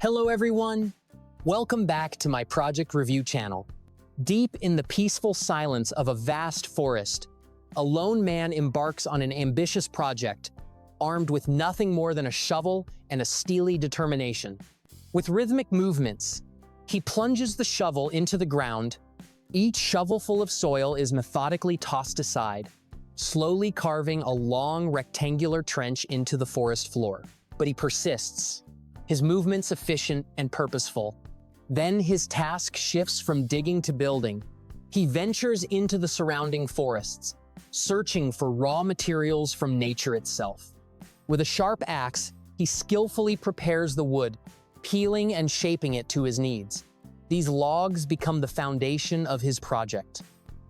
Hello everyone! Welcome back to my project review channel. Deep in the peaceful silence of a vast forest, a lone man embarks on an ambitious project, armed with nothing more than a shovel and a steely determination. With rhythmic movements, he plunges the shovel into the ground. Each shovelful of soil is methodically tossed aside, slowly carving a long rectangular trench into the forest floor. But he persists, his movements efficient and purposeful. Then his task shifts from digging to building. He ventures into the surrounding forests, searching for raw materials from nature itself. With a sharp axe, he skillfully prepares the wood, peeling and shaping it to his needs. These logs become the foundation of his project.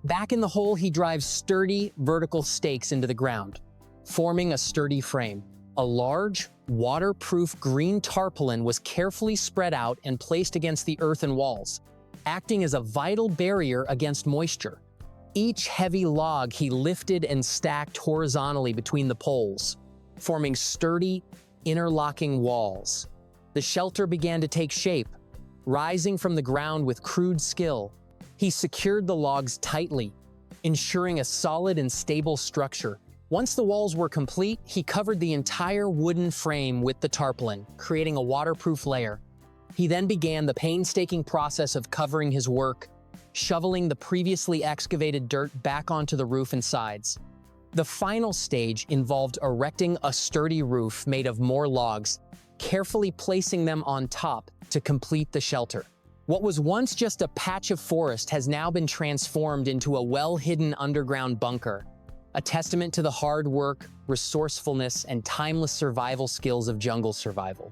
Back in the hole, he drives sturdy, vertical stakes into the ground, forming a sturdy frame. A large, waterproof green tarpaulin was carefully spread out and placed against the earthen walls, acting as a vital barrier against moisture. Each heavy log he lifted and stacked horizontally between the poles, forming sturdy, interlocking walls. The shelter began to take shape, rising from the ground with crude skill. He secured the logs tightly, ensuring a solid and stable structure. Once the walls were complete, he covered the entire wooden frame with the tarpaulin, creating a waterproof layer. He then began the painstaking process of covering his work, shoveling the previously excavated dirt back onto the roof and sides. The final stage involved erecting a sturdy roof made of more logs, carefully placing them on top to complete the shelter. What was once just a patch of forest has now been transformed into a well-hidden underground bunker, a testament to the hard work, resourcefulness, and timeless survival skills of jungle survival.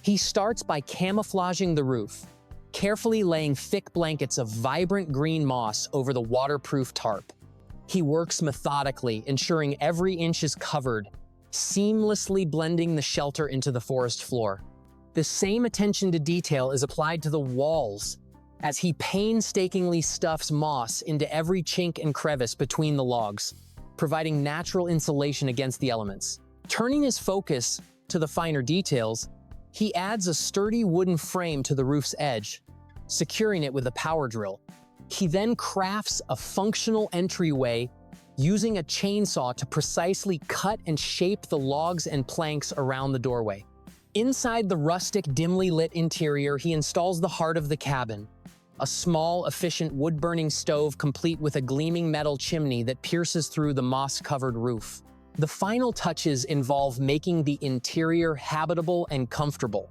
He starts by camouflaging the roof, carefully laying thick blankets of vibrant green moss over the waterproof tarp. He works methodically, ensuring every inch is covered, seamlessly blending the shelter into the forest floor. The same attention to detail is applied to the walls, as he painstakingly stuffs moss into every chink and crevice between the logs, providing natural insulation against the elements. Turning his focus to the finer details, he adds a sturdy wooden frame to the roof's edge, securing it with a power drill. He then crafts a functional entryway using a chainsaw to precisely cut and shape the logs and planks around the doorway. Inside the rustic, dimly lit interior, he installs the heart of the cabin, a small, efficient wood-burning stove complete with a gleaming metal chimney that pierces through the moss-covered roof. The final touches involve making the interior habitable and comfortable.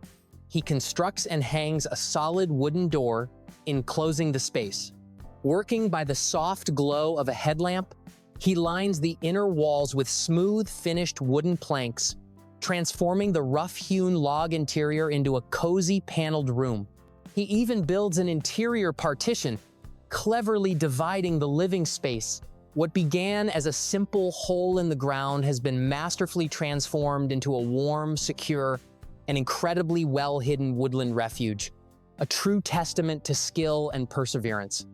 He constructs and hangs a solid wooden door, enclosing the space. Working by the soft glow of a headlamp, he lines the inner walls with smooth, finished wooden planks, transforming the rough-hewn log interior into a cozy, paneled room. He even builds an interior partition, cleverly dividing the living space. What began as a simple hole in the ground has been masterfully transformed into a warm, secure, and incredibly well-hidden woodland refuge, a true testament to skill and perseverance.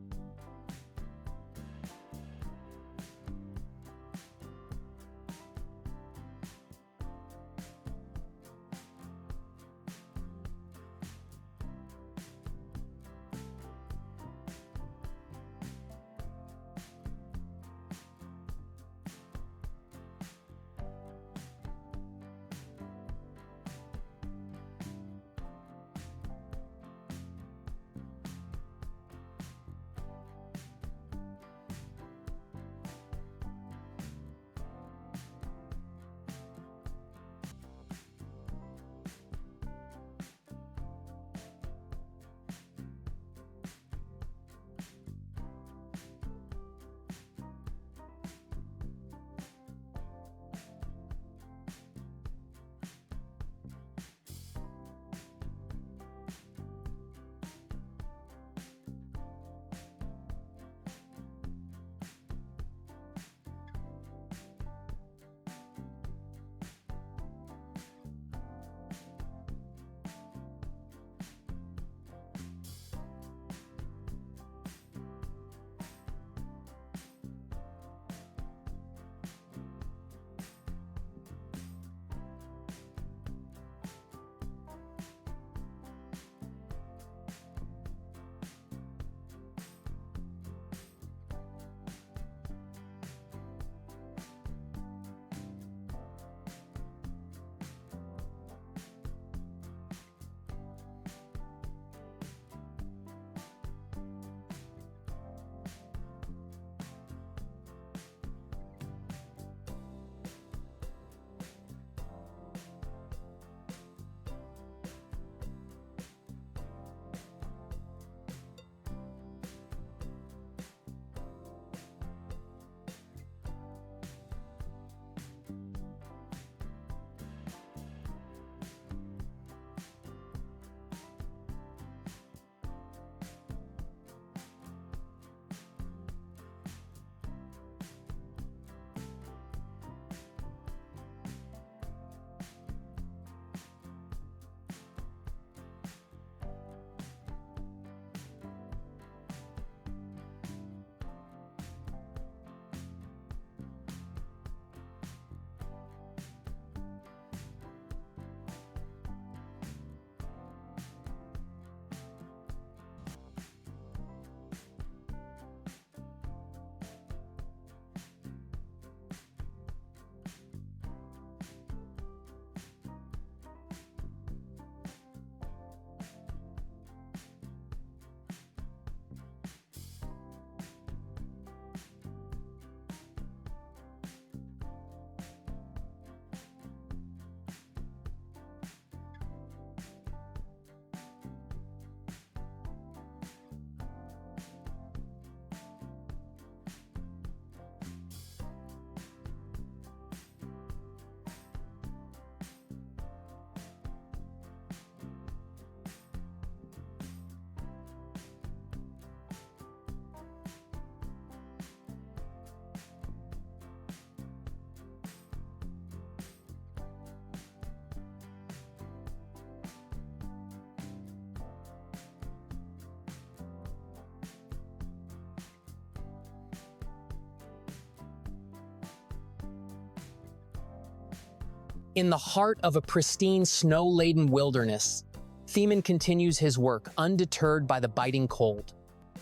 In the heart of a pristine, snow-laden wilderness, Themen continues his work, undeterred by the biting cold.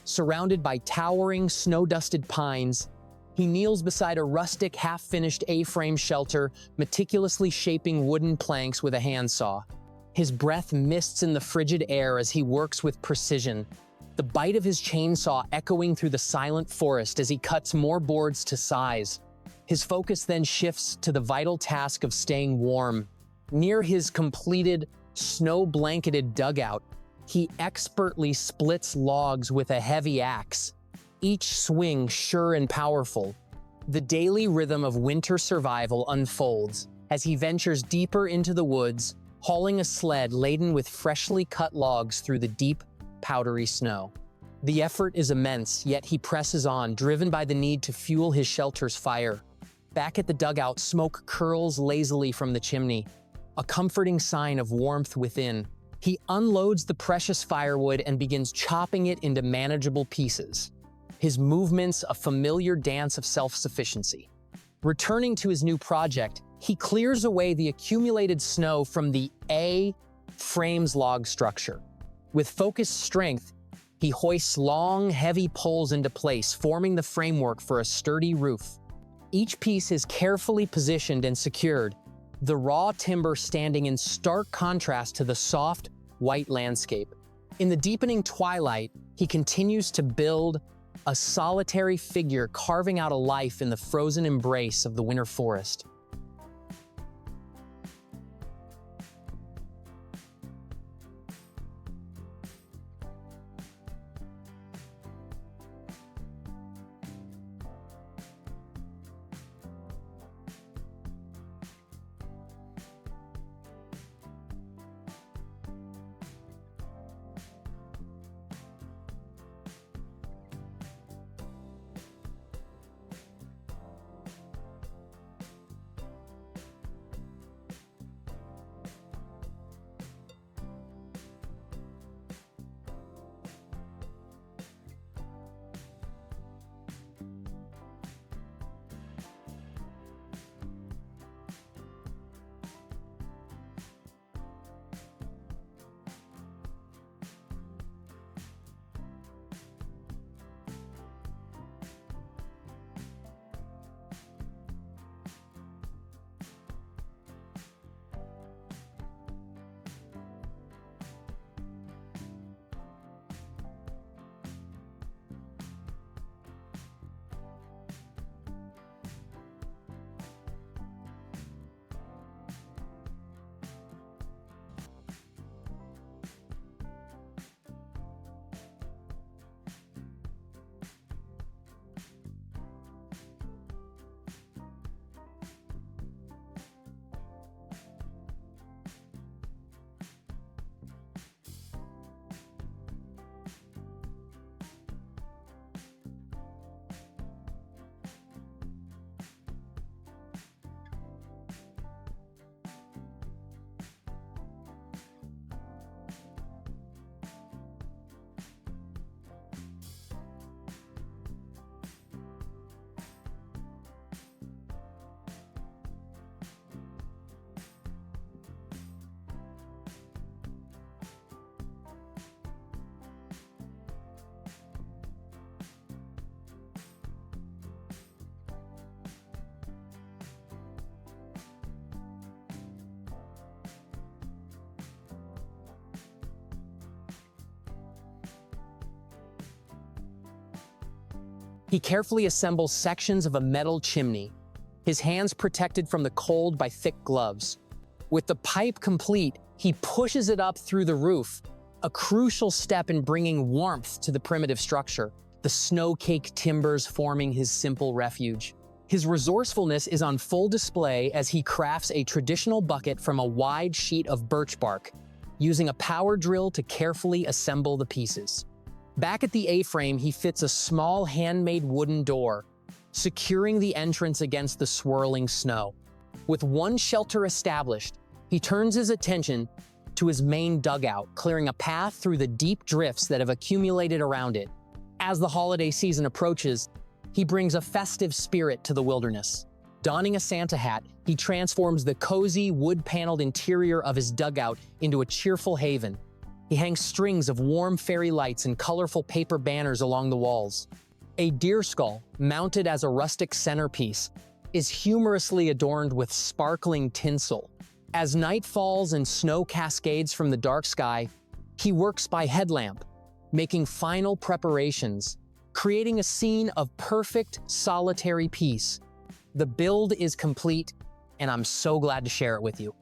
Surrounded by towering, snow-dusted pines, he kneels beside a rustic, half-finished A-frame shelter, meticulously shaping wooden planks with a handsaw. His breath mists in the frigid air as he works with precision, the bite of his chainsaw echoing through the silent forest as he cuts more boards to size. His focus then shifts to the vital task of staying warm. Near his completed, snow-blanketed dugout, he expertly splits logs with a heavy axe, each swing sure and powerful. The daily rhythm of winter survival unfolds as he ventures deeper into the woods, hauling a sled laden with freshly cut logs through the deep, powdery snow. The effort is immense, yet he presses on, driven by the need to fuel his shelter's fire. Back at the dugout, smoke curls lazily from the chimney, a comforting sign of warmth within. He unloads the precious firewood and begins chopping it into manageable pieces, his movements a familiar dance of self-sufficiency. Returning to his new project, he clears away the accumulated snow from the A-frame's log structure. With focused strength, he hoists long, heavy poles into place, forming the framework for a sturdy roof. Each piece is carefully positioned and secured, the raw timber standing in stark contrast to the soft, white landscape. In the deepening twilight, he continues to build, a solitary figure carving out a life in the frozen embrace of the winter forest. He carefully assembles sections of a metal chimney, his hands protected from the cold by thick gloves. With the pipe complete, he pushes it up through the roof, a crucial step in bringing warmth to the primitive structure, the snow-caked timbers forming his simple refuge. His resourcefulness is on full display as he crafts a traditional bucket from a wide sheet of birch bark, using a power drill to carefully assemble the pieces. Back at the A-frame, he fits a small handmade wooden door, securing the entrance against the swirling snow. With one shelter established, he turns his attention to his main dugout, clearing a path through the deep drifts that have accumulated around it. As the holiday season approaches, he brings a festive spirit to the wilderness. Donning a Santa hat, he transforms the cozy, wood-paneled interior of his dugout into a cheerful haven. He hangs strings of warm fairy lights and colorful paper banners along the walls. A deer skull, mounted as a rustic centerpiece, is humorously adorned with sparkling tinsel. As night falls and snow cascades from the dark sky, he works by headlamp, making final preparations, creating a scene of perfect, solitary peace. The build is complete, and I'm so glad to share it with you.